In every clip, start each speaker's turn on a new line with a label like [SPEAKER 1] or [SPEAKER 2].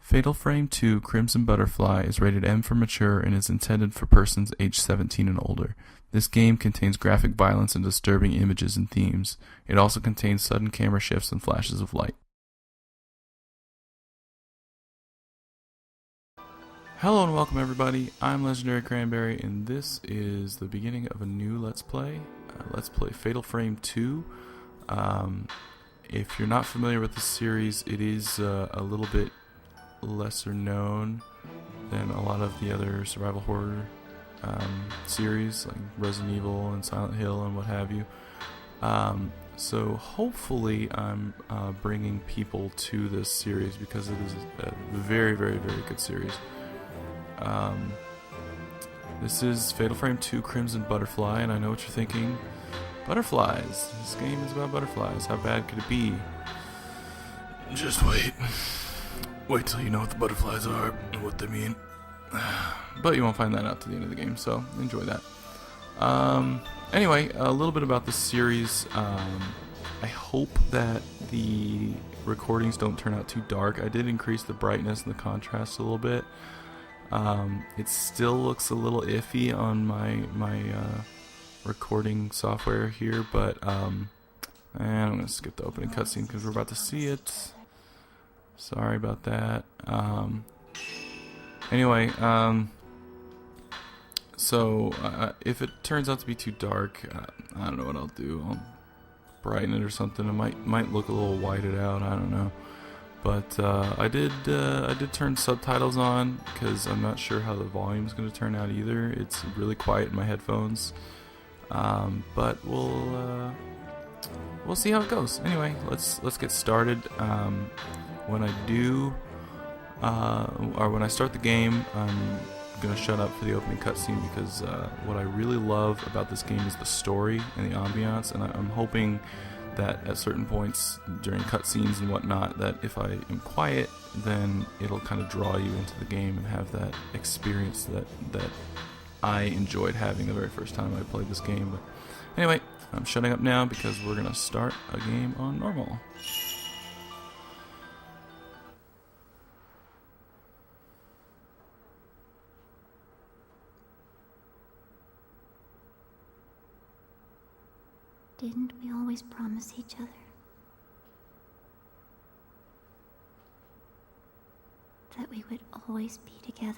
[SPEAKER 1] Fatal Frame 2 Crimson Butterfly is rated M for mature and is intended for persons aged 17 and older. This game contains graphic violence and disturbing images and themes. It also contains sudden camera shifts and flashes of light. Hello and welcome everybody, I'm Legendary Cranberry and this is the beginning of a new Let's Play. Let's Play Fatal Frame 2. If you're not familiar with the series, it is a little bit lesser known than a lot of the other survival horror series like Resident Evil and Silent Hill and what have you. So hopefully I'm bringing people to this series because it is a very, very, very good series. This is Fatal Frame 2 Crimson Butterfly, and I know what you're thinking. Butterflies. This game is about butterflies. How bad could it be? Just wait. Wait till you know what the butterflies are and what they mean. But you won't find that out to the end of the game, so enjoy that. Anyway, a little bit about this series. I hope that the recordings don't turn out too dark. I did increase the brightness and the contrast a little bit. It still looks a little iffy on my recording software here, but and I'm gonna skip the opening cutscene because we're about to see it. Sorry about that. Anyway, so if it turns out to be too dark, I don't know what I'll do. I'll brighten it or something. It might look a little whited out. I don't know. But I did turn subtitles on because I'm not sure how the volume's going to turn out either. It's really quiet in my headphones. But we'll see how it goes. Anyway, let's get started. When I do, or when I start the game, I'm gonna shut up for the opening cutscene because what I really love about this game is the story and the ambiance, and I'm hoping that at certain points during cutscenes and whatnot, that if I am quiet, then it'll kind of draw you into the game and have that experience that I enjoyed having the very first time I played this game. But anyway, I'm shutting up now because we're gonna start a game on normal.
[SPEAKER 2] Didn't we always promise each other that we would always be together?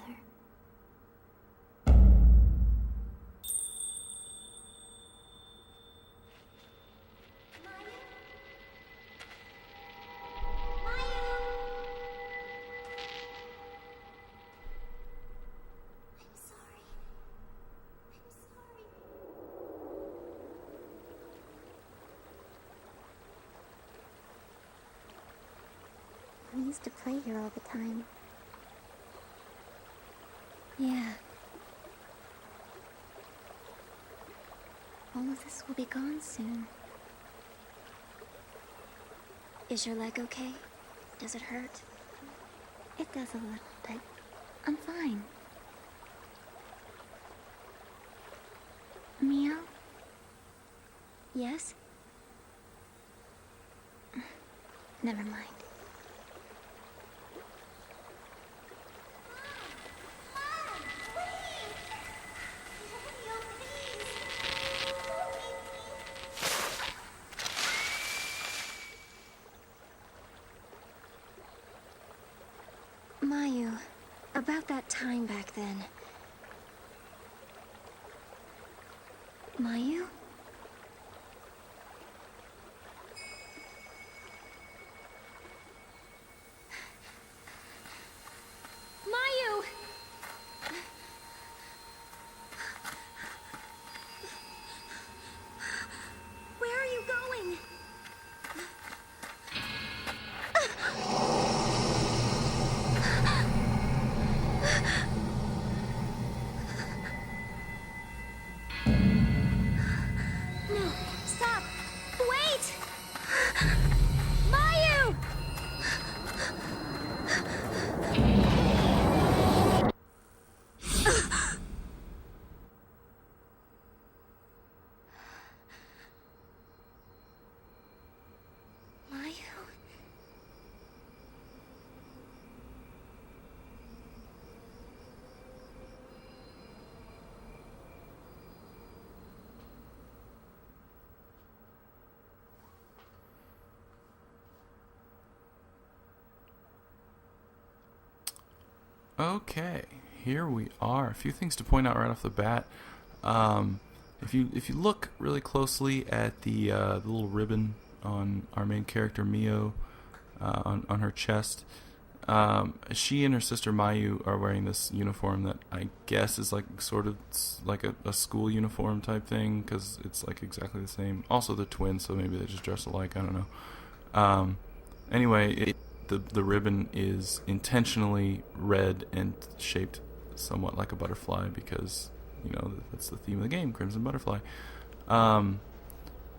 [SPEAKER 2] We used to play here all the time. Yeah. All of this will be gone soon. Is your leg okay? Does it hurt? It does a little, but I'm fine. Meow? Yes? Never mind. Mayu, about that time back then. Mayu? Mayu! Where are you going?
[SPEAKER 1] Okay, here we are. A few things to point out right off the bat. If you look really closely at the little ribbon on our main character Mio, on her chest, she and her sister Mayu are wearing this uniform that I guess is like sort of like a school uniform type thing, because it's like exactly the same. Also, they're twins, so maybe they just dress alike. I don't know. Anyway, the ribbon is intentionally red and shaped somewhat like a butterfly, because that's the theme of the game, Crimson Butterfly.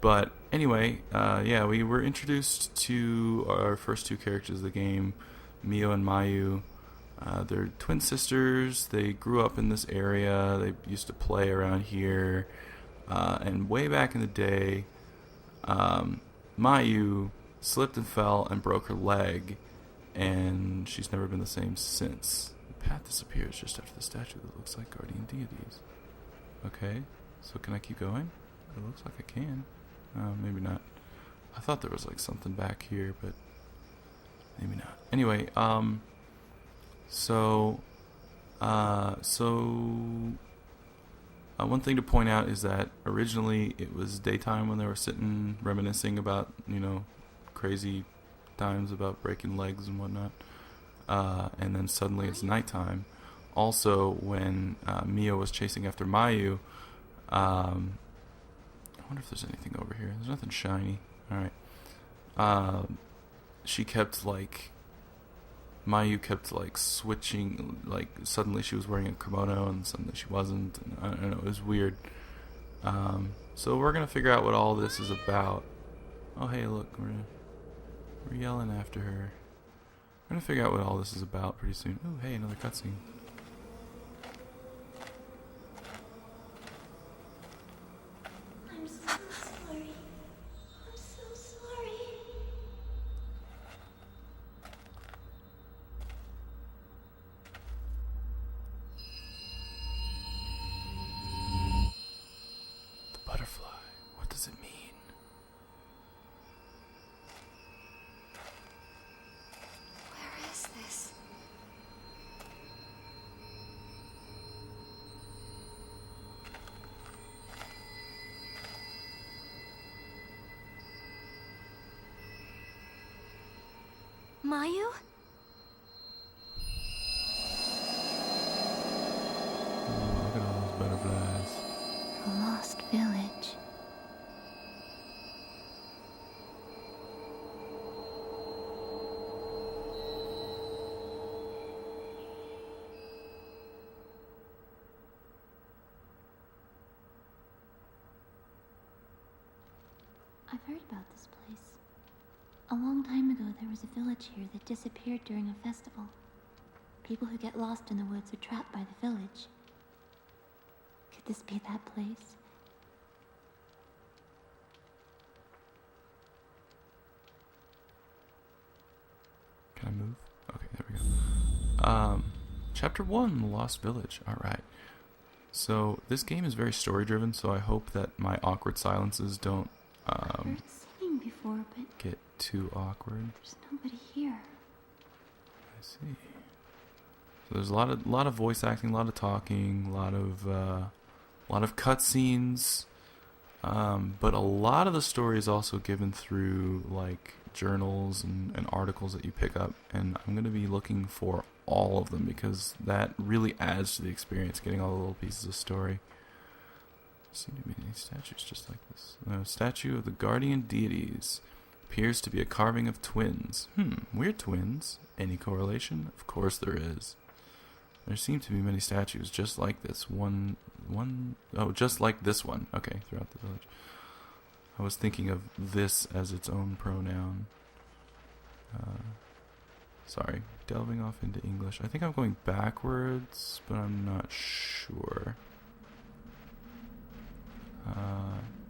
[SPEAKER 1] But anyway, we were introduced to our first two characters of the game, Mio and Mayu. They're twin sisters. They grew up in this area. They used to play around here. And way back in the day, Mayu slipped and fell and broke her leg, and she's never been the same since. The path disappears just after the statue that looks like guardian deities. Okay, so can I keep going? It looks like I can. Maybe not. I thought there was like something back here, but maybe not. Anyway, one thing to point out is that originally it was daytime when they were sitting reminiscing about, crazy times about breaking legs and whatnot. And then suddenly it's nighttime. Also, when Mio was chasing after Mayu, I wonder if there's anything over here. There's nothing shiny. Alright. Mayu kept switching, suddenly she was wearing a kimono and suddenly she wasn't, and I don't know, it was weird. So we're gonna figure out what all this is about. Oh hey, look, we're yelling after her. We're gonna figure out what all this is about pretty soon. Oh hey, another cutscene.
[SPEAKER 2] I'm so sorry. I'm so sorry.
[SPEAKER 1] The butterfly. What does it mean?
[SPEAKER 2] Where is this? Mayu?
[SPEAKER 1] Oh, look at all those butterflies.
[SPEAKER 2] A lost village. I've heard about this place. A long time ago, there was a village here that disappeared during a festival. People who get lost in the woods are trapped by the village. Could this be that place?
[SPEAKER 1] Can I move? Okay, there we go. Chapter 1, The Lost Village. Alright. So, this game is very story-driven, so I hope that my awkward silences don't
[SPEAKER 2] I've heard singing before, but
[SPEAKER 1] get too awkward.
[SPEAKER 2] there's nobody here.
[SPEAKER 1] I see. So there's a lot of voice acting, a lot of talking, a lot of cutscenes, but a lot of the story is also given through journals and articles that you pick up, and I'm going to be looking for all of them because that really adds to the experience, getting all the little pieces of story. Seem to be any statues just like this. A statue of the guardian deities appears to be a carving of twins. We're twins. Any correlation? Of course there is. There seem to be many statues just like this just like this one. Okay, throughout the village. I was thinking of this as its own pronoun. Sorry, delving off into English. I think I'm going backwards, but I'm not sure.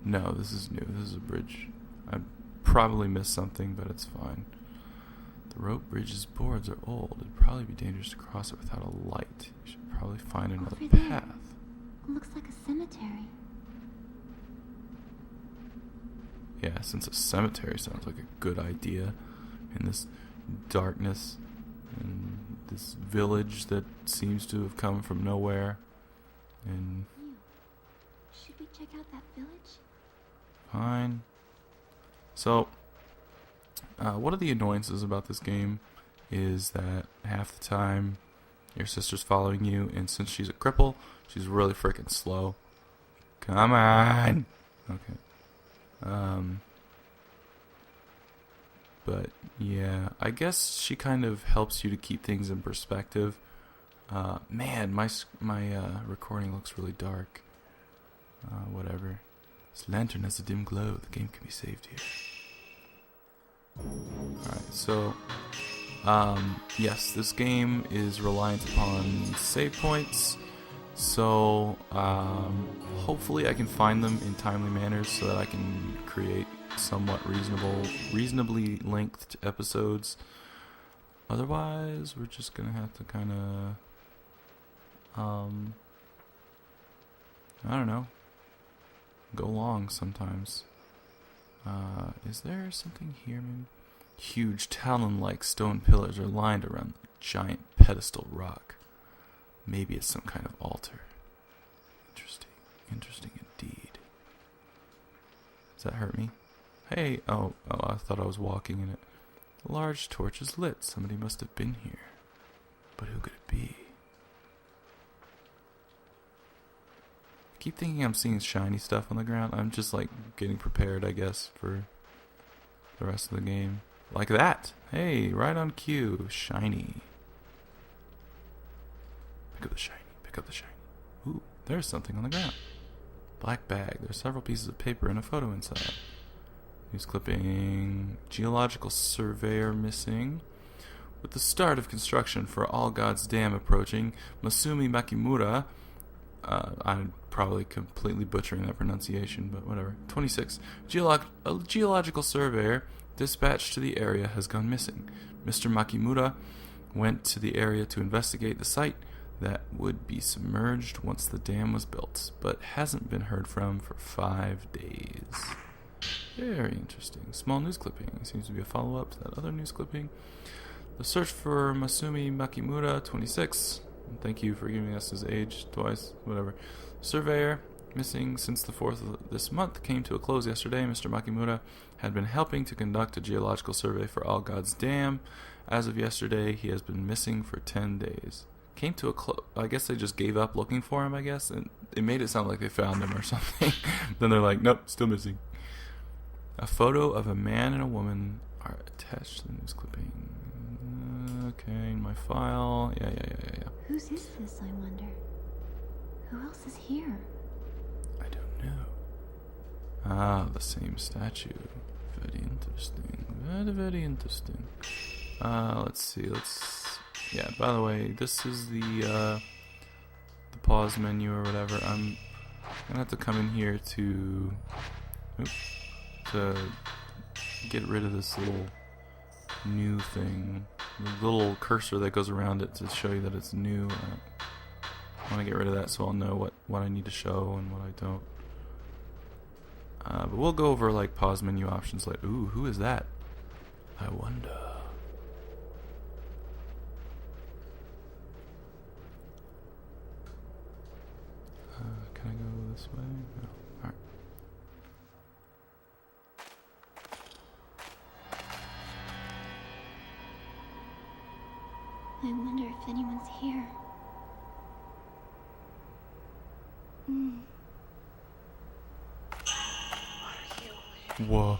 [SPEAKER 1] No, this is new. This is a bridge. I probably missed something, but it's fine. The rope bridge's boards are old. It'd probably be dangerous to cross it without a light. You should probably find another
[SPEAKER 2] Over there.
[SPEAKER 1] path.
[SPEAKER 2] It looks like a cemetery.
[SPEAKER 1] Yeah, since a cemetery sounds like a good idea in this darkness and this village that seems to have come from nowhere. And
[SPEAKER 2] Should we check out that village?
[SPEAKER 1] fine. So, one of the annoyances about this game is that half the time your sister's following you, and since she's a cripple, she's really freaking slow. Come on! Okay. But, yeah, I guess she kind of helps you to keep things in perspective. Man, my recording looks really dark. Whatever. This lantern has a dim glow. The game can be saved here. Alright, so yes, this game is reliant upon save points, so hopefully I can find them in timely manners so that I can create somewhat reasonably lengthed episodes. Otherwise, we're just gonna have to kind of I don't know, go long sometimes. Is there something here, maybe? Huge talon-like stone pillars are lined around the giant pedestal rock. Maybe it's some kind of altar. Interesting indeed. Does that hurt me? Hey, oh, I thought I was walking in it. A large torch is lit. Somebody must have been here. But who could it be? I keep thinking I'm seeing shiny stuff on the ground. I'm just like getting prepared, I guess, for the rest of the game. Like that. Hey, right on cue. Shiny. Pick up the shiny. Pick up the shiny. Ooh, there's something on the ground. Black bag. There's several pieces of paper and a photo inside. News clipping. Geological surveyor missing. With the start of construction for All Gods Dam approaching, Masumi Makimura, I'm probably completely butchering that pronunciation, but whatever. 26. A geological surveyor dispatched to the area has gone missing. Mr. Makimura went to the area to investigate the site that would be submerged once the dam was built, but hasn't been heard from for 5 days. Very interesting. Small news clipping. Seems to be a follow-up to that other news clipping. The search for Masumi Makimura, 26. Thank you for giving us his age twice. Whatever. Surveyor, missing since the 4th of this month, came to a close yesterday. Mr. Makimura had been helping to conduct a geological survey for All Gods Dam. As of yesterday, he has been missing for 10 days. Came to a close. I guess they just gave up looking for him, I guess. And it made it sound like they found him or something. Then they're like, nope, still missing. A photo of a man and a woman are attached to the news clipping. Okay, my file. Yeah.
[SPEAKER 2] Whose is this, I wonder? Who else is here?
[SPEAKER 1] I don't know. Ah, the same statue. Very interesting. Very interesting. Let's see. Yeah, by the way, this is the pause menu or whatever. I'm gonna have to come in here to get rid of this little new thing. The little cursor that goes around it to show you that it's new. I want to get rid of that so I'll know what I need to show and what I don't. But we'll go over like pause menu options like, ooh, who is that? I wonder. Can I go this way? No. Alright.
[SPEAKER 2] I wonder if anyone's here.
[SPEAKER 1] Whoa.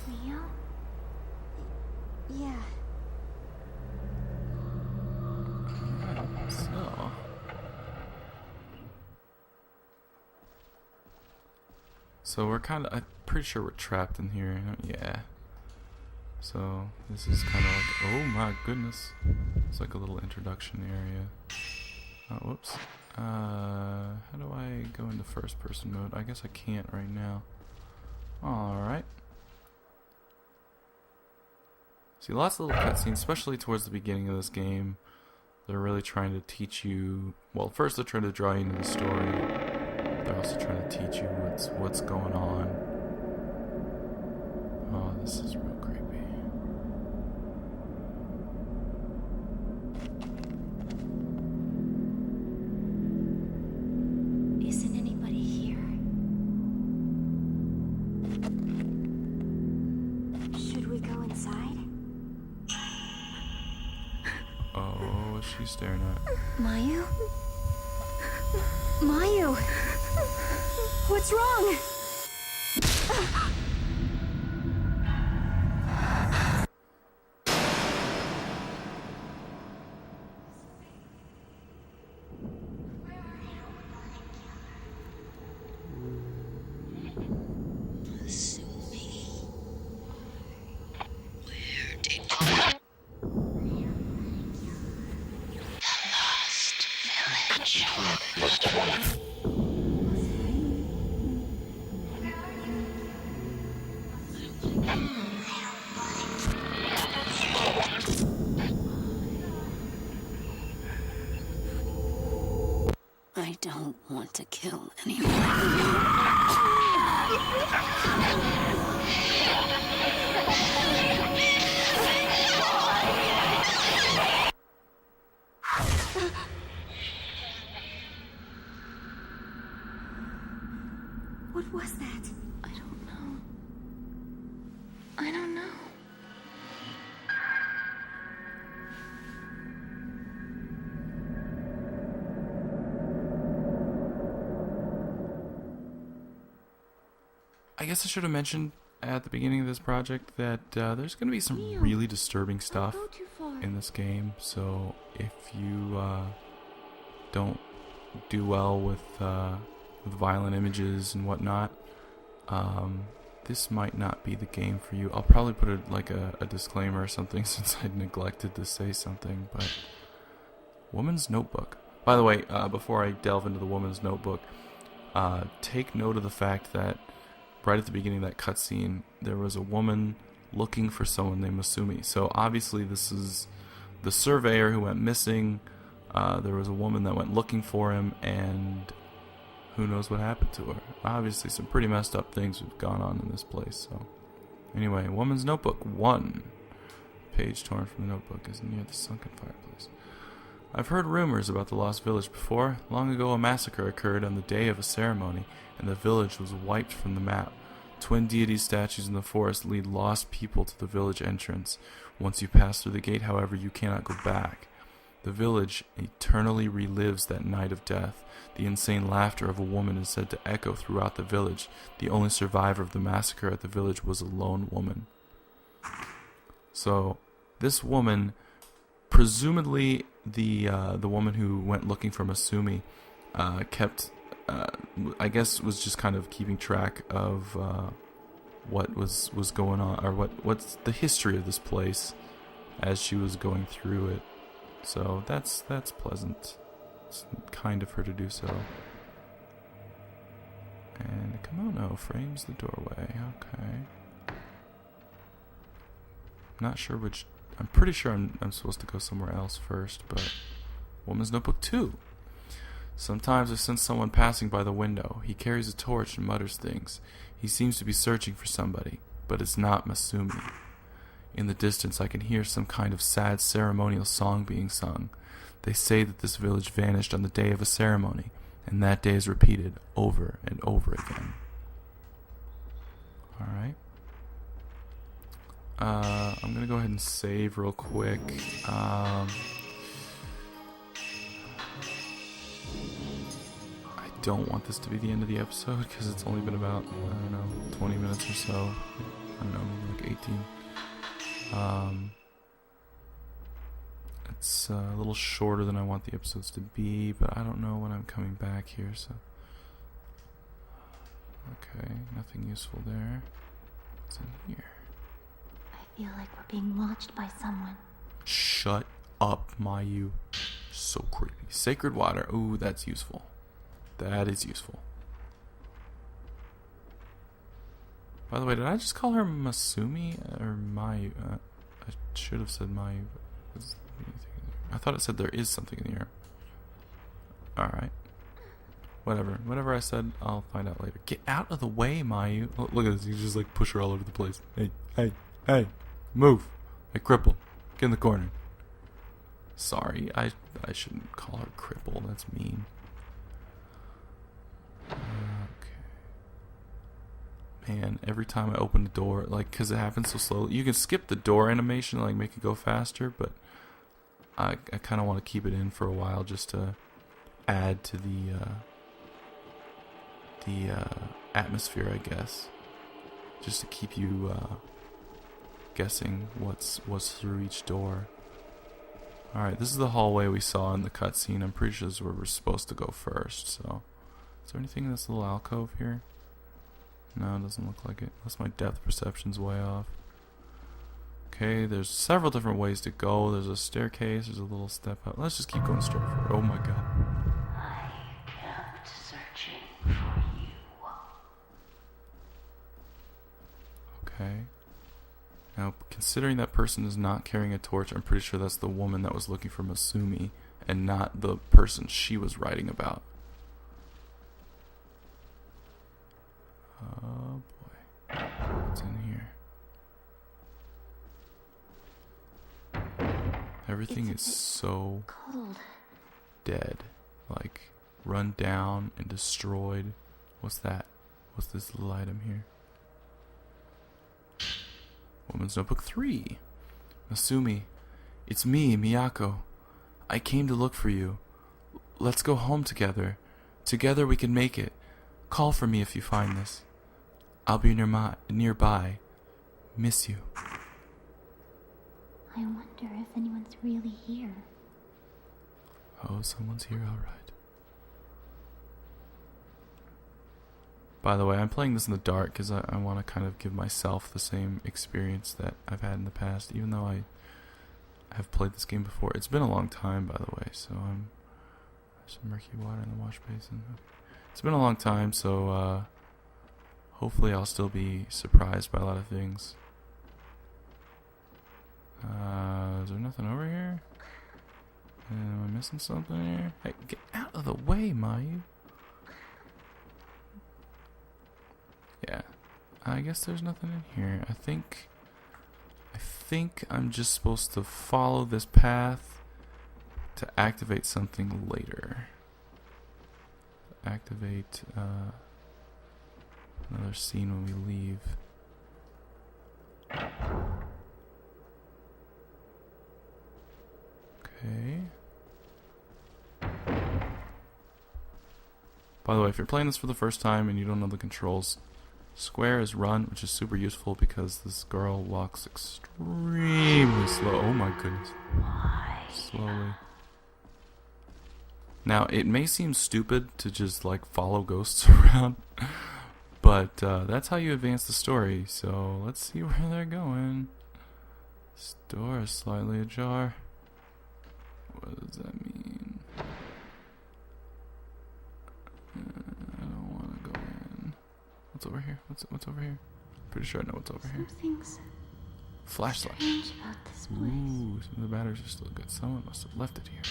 [SPEAKER 2] Leo?
[SPEAKER 3] Yeah.
[SPEAKER 1] So we're I'm pretty sure we're trapped in here. Yeah. So this is kind of like, oh my goodness. It's like a little introduction area. Oh, whoops. How do I go into first person mode? I guess I can't right now. Alright. See, lots of little cutscenes, especially towards the beginning of this game. They're really trying to teach you, well, first they're trying to draw you into the story. They're also trying to teach you what's going on. Oh, This is real creepy.
[SPEAKER 2] Isn't anybody here? Should we go inside?
[SPEAKER 1] Oh, what's she staring at?
[SPEAKER 2] Mayu? Mayu! What's wrong?
[SPEAKER 3] I don't want to kill anyone.
[SPEAKER 2] What was that? I don't know. I don't know.
[SPEAKER 1] I guess I should have mentioned at the beginning of this project that there's going to be some really disturbing stuff
[SPEAKER 2] Don't go too far.
[SPEAKER 1] in this game. So if you don't do well with violent images and whatnot, this might not be the game for you. I'll probably put a disclaimer or something since I neglected to say something. But Woman's Notebook. By the way, before I delve into the Woman's Notebook, take note of the fact that right at the beginning of that cutscene, there was a woman looking for someone named Masumi. So obviously this is the surveyor who went missing. There was a woman that went looking for him, and who knows what happened to her. Obviously some pretty messed up things have gone on in this place. So anyway, Woman's Notebook 1. Page torn from the notebook is near the sunken fireplace. I've heard rumors about the Lost Village before. Long ago a massacre occurred on the day of a ceremony, and the village was wiped from the map. Twin deity statues in the forest lead lost people to the village entrance. Once you pass through the gate, however, you cannot go back. The village eternally relives that night of death. The insane laughter of a woman is said to echo throughout the village. The only survivor of the massacre at the village was a lone woman. So, this woman, presumably the woman who went looking for Masumi, kept, I guess, was just kind of keeping track of what was going on, or what's the history of this place as she was going through it. So that's pleasant. It's kind of her to do so. And a kimono frames the doorway. Okay. Not sure which. I'm pretty sure I'm supposed to go somewhere else first, but Woman's Notebook 2. Sometimes I sense someone passing by the window. He carries a torch and mutters things. He seems to be searching for somebody, but it's not Masumi. In the distance I can hear some kind of sad ceremonial song being sung. They say that this village vanished on the day of a ceremony, and that day is repeated over and over again. Alright. I'm gonna go ahead and save real quick. I don't want this to be the end of the episode because it's only been about, 20 minutes or so. Maybe like 18. It's a little shorter than I want the episodes to be, but I don't know when I'm coming back here, so. Okay, nothing useful there. What's in here?
[SPEAKER 2] I feel like we're being watched by someone.
[SPEAKER 1] Shut up, Mayu. So creepy. Sacred water. Ooh, that's useful. That is useful. By the way, did I just call her Masumi or Mayu? I should have said Mayu. I thought it said there is something in here. Alright. Whatever. Whatever I said, I'll find out later. Get out of the way, Mayu. Oh, look at this. You just like push her all over the place. Hey, hey, hey. Move. Hey, cripple. Get in the corner. Sorry, I shouldn't call her cripple. That's mean. Man, every time I open the door, like, because it happens so slowly, you can skip the door animation, like, make it go faster, but I kind of want to keep it in for a while just to add to the atmosphere, I guess. Just to keep you guessing what's through each door. Alright, this is the hallway we saw in the cutscene. I'm pretty sure this is where we're supposed to go first, so. Is there anything in this little alcove here? No, it doesn't look like it. Unless my depth perception's way off. Okay, there's several different ways to go. There's a staircase, there's a little step up. Let's just keep going straight forward. Oh my god.
[SPEAKER 3] I kept searching for you.
[SPEAKER 1] Okay. Now, considering that person is not carrying a torch, I'm pretty sure that's the woman that was looking for Masumi, and not the person she was writing about. Oh boy. What's in here? Everything is so
[SPEAKER 2] cold.
[SPEAKER 1] dead. Like, run down and destroyed. What's that? What's this little item here? Woman's Notebook 3. Masumi, it's me, Miyako. I came to look for you. Let's go home together. Together we can make it. Call for me if you find this. I'll be nearby. Miss you.
[SPEAKER 2] I wonder if anyone's really here.
[SPEAKER 1] Oh, someone's here, alright. By the way, I'm playing this in the dark because I want to kind of give myself the same experience that I've had in the past, even though I have played this game before. It's been a long time, by the way, so there's some murky water in the wash basin. It's been a long time, so hopefully I'll still be surprised by a lot of things. Is there nothing over here? Am I missing something here? Hey, get out of the way, Mayu. Yeah, I guess there's nothing in here. I think I'm just supposed to follow this path to activate something later. Activate another scene when we leave. Okay. By the way, if you're playing this for the first time and you don't know the controls, square is run, which is super useful because this girl walks extremely slow. Oh my goodness. Slowly. Now, it may seem stupid to just like follow ghosts around, but that's how you advance the story. So let's see where they're going. This door is slightly ajar. What does that mean? I don't want to go in. What's over here? What's over here? Pretty sure I know what's over here.
[SPEAKER 2] Something's
[SPEAKER 1] Flashlight.
[SPEAKER 2] strange about this place.
[SPEAKER 1] Ooh, some of the batteries are still good. Someone must have left it here.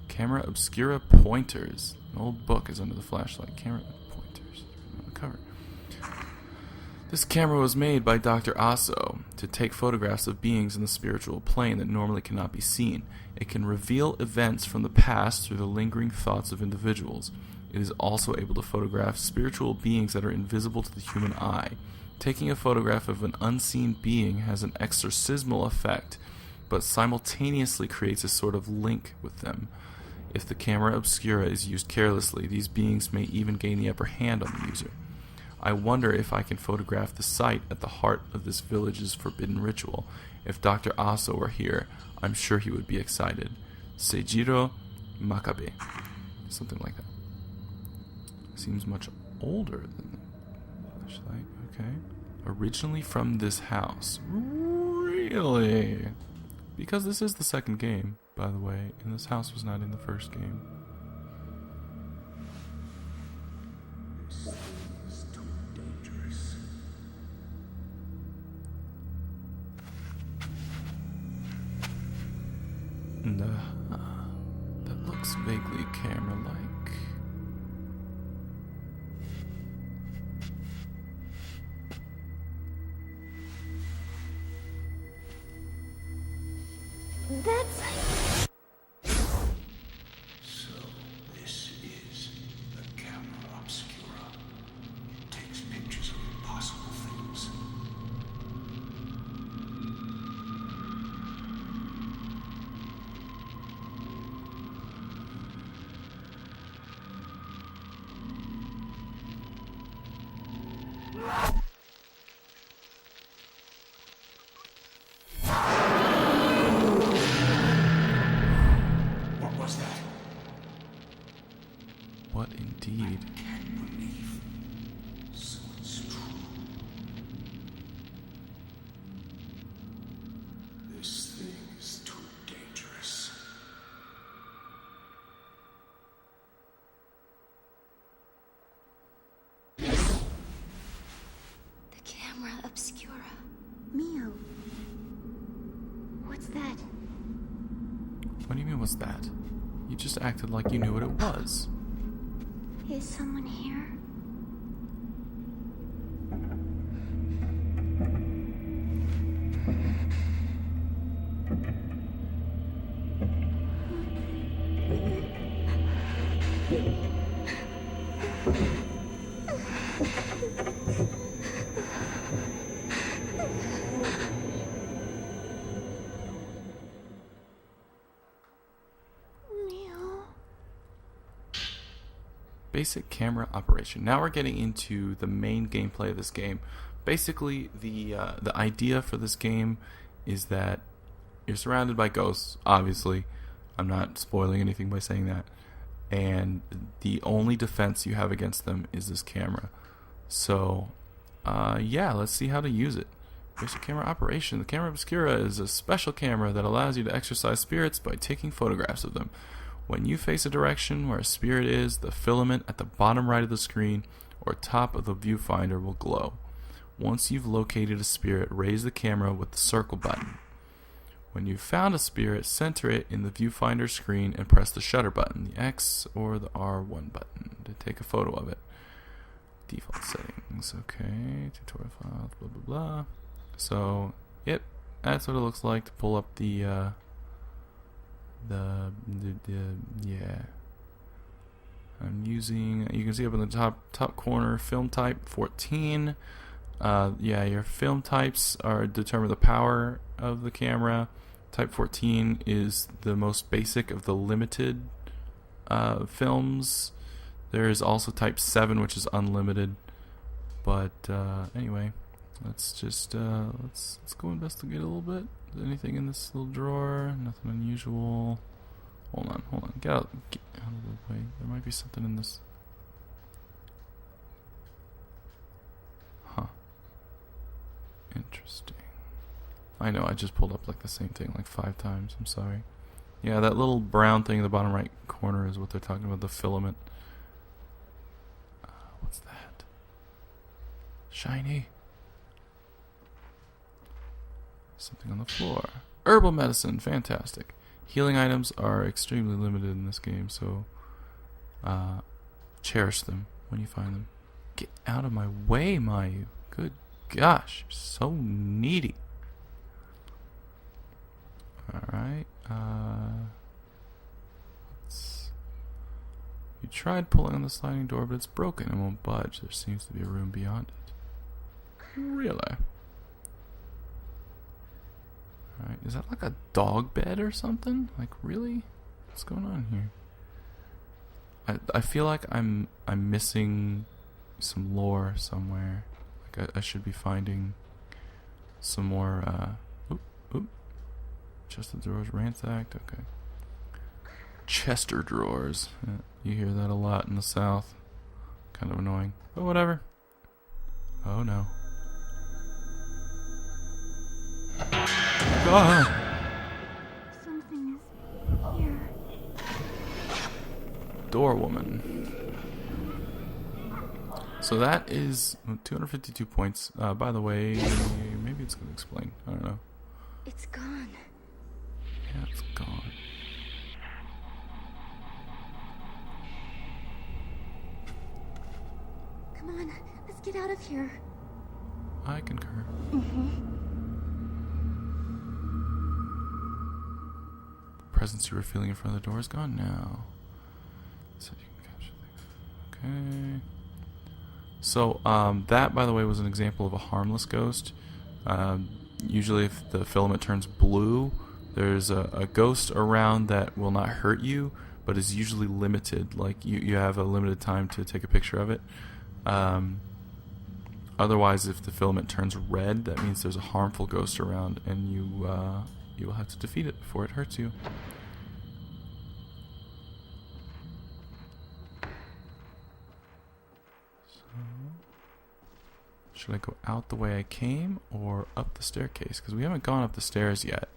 [SPEAKER 1] Camera Obscura Pointers. An old book is under the flashlight. Camera Pointers. On the cover. This camera was made by Dr. Aso to take photographs of beings in the spiritual plane that normally cannot be seen. It can reveal events from the past through the lingering thoughts of individuals. It is also able to photograph spiritual beings that are invisible to the human eye. Taking a photograph of an unseen being has an exorcismal effect, but simultaneously creates a sort of link with them. If the camera obscura is used carelessly, these beings may even gain the upper hand on the user. I wonder if I can photograph the site at the heart of this village's forbidden ritual. If Dr. Aso were here, I'm sure he would be excited. Seijiro Makabe. Something like that. Seems much older than the flashlight. Okay. Originally from this house. Really? Because this is the second game, by the way, and this house was not in the first game. And, that looks vaguely camera-like.
[SPEAKER 2] That's...
[SPEAKER 4] So, this is the camera obscura. It takes pictures of impossible things. What was that?
[SPEAKER 1] What indeed?
[SPEAKER 4] Can't believe. So it's true. This thing is too dangerous.
[SPEAKER 3] The camera obscura.
[SPEAKER 2] Mio. What's that?
[SPEAKER 1] What do you mean, what's that? You just acted like you knew what it was.
[SPEAKER 2] Is someone here? Mio.
[SPEAKER 1] Basic camera operation. Now we're getting into the main gameplay of this game. Basically, the idea for this game is that you're surrounded by ghosts, obviously. I'm not spoiling anything by saying that. And the only defense you have against them is this camera. So, yeah, let's see how to use it. Basic camera operation. The camera obscura is a special camera that allows you to exorcise spirits by taking photographs of them. When you face a direction where a spirit is, the filament at the bottom right of the screen or top of the viewfinder will glow. Once you've located a spirit, raise the camera with the circle button. When you've found a spirit, center it in the viewfinder screen and press the shutter button, the X or the R1 button, to take a photo of it. Default settings, okay, tutorial files, blah blah blah. So, yep, that's what it looks like to pull up the yeah. I'm using, you can see up in the top corner, film type 14. Yeah, your film types determine the power of the camera. Type 14 is the most basic of the limited films. There is also type 7, which is unlimited. But anyway, let's just let's go investigate a little bit. Is there anything in this little drawer? Nothing unusual. Hold on. Get out of the way. There might be something in this. Huh. Interesting. I know, I just pulled up like the same thing like 5 times. I'm sorry. Yeah, that little brown thing in the bottom right corner is what they're talking about, the filament. What's that? Shiny. Something on the floor. Herbal medicine, fantastic. Healing items are extremely limited in this game, so cherish them when you find them. Get out of my way, Mayu. Good gosh, you're so needy. Alright, you tried pulling on the sliding door, but it's broken and won't budge. There seems to be a room beyond it. Really? Alright, is that like a dog bed or something? Like, really? What's going on here? I feel like I'm missing some lore somewhere. Like I should be finding some more chest of drawers ransacked. Okay. Chester drawers. You hear that a lot in the South. Kind of annoying. But whatever. Oh no. Ah!
[SPEAKER 2] Something is here.
[SPEAKER 1] Door woman. So that is 252 points. By the way, maybe it's going to explain. I don't know.
[SPEAKER 3] It's gone.
[SPEAKER 1] Yeah, it's gone.
[SPEAKER 2] Come on, let's get out of here.
[SPEAKER 1] I concur. presence you were feeling in front of the door is gone now. So you can capture things. Okay. So that, by the way, was an example of a harmless ghost. Usually if the filament turns blue, there's a ghost around that will not hurt you, but is usually limited. Like you have a limited time to take a picture of it. Otherwise, if the filament turns red, that means there's a harmful ghost around, and you will have to defeat it before it hurts you. So, should I go out the way I came or up the staircase? Because we haven't gone up the stairs yet,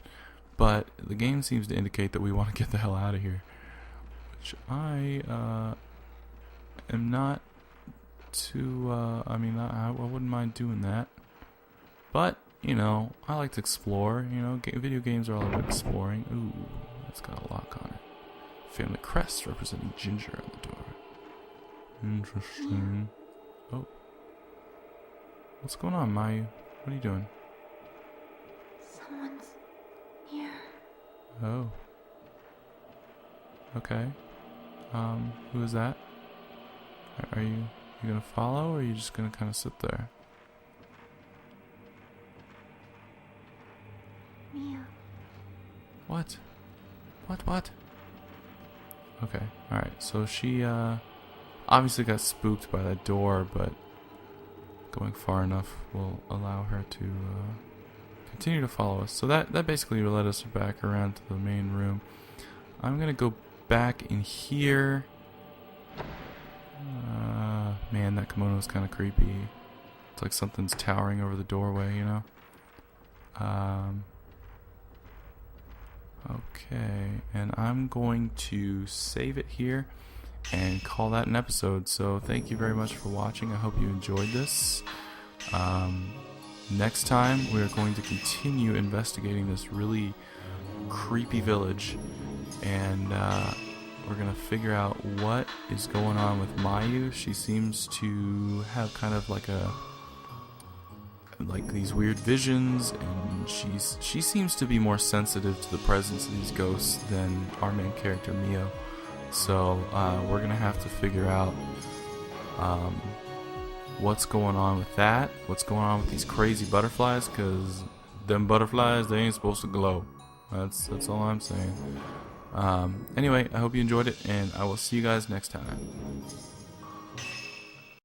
[SPEAKER 1] but the game seems to indicate that we want to get the hell out of here, which I am not too. I mean, I wouldn't mind doing that, but you know, I like to explore. You know, video games are all about exploring. Ooh, that's got a lock on it. Family crest representing ginger on the door. Interesting. Oh, what's going on, Mayu? What are you doing?
[SPEAKER 2] Someone's here.
[SPEAKER 1] Oh. Okay. Who is that? Are you gonna follow, or are you just gonna kind of sit there?
[SPEAKER 2] Mia.
[SPEAKER 1] What? What? Okay, alright, so she obviously got spooked by that door, but going far enough will allow her to continue to follow us. So that basically led us back around to the main room. I'm gonna go back in here. Man, that kimono is kind of creepy. It's like something's towering over the doorway, you know? Okay, and I'm going to save it here and call that an episode. So thank you very much for watching. I hope you enjoyed this. Next time, we're going to continue investigating this really creepy village, and we're gonna figure out what is going on with Mayu. She seems to have kind of like these weird visions, and she seems to be more sensitive to the presence of these ghosts than our main character Mio. So we're gonna have to figure out what's going on with that, what's going on with these crazy butterflies, because them butterflies, they ain't supposed to glow. That's all I'm saying. Anyway, I hope you enjoyed it, and I will see you guys next time.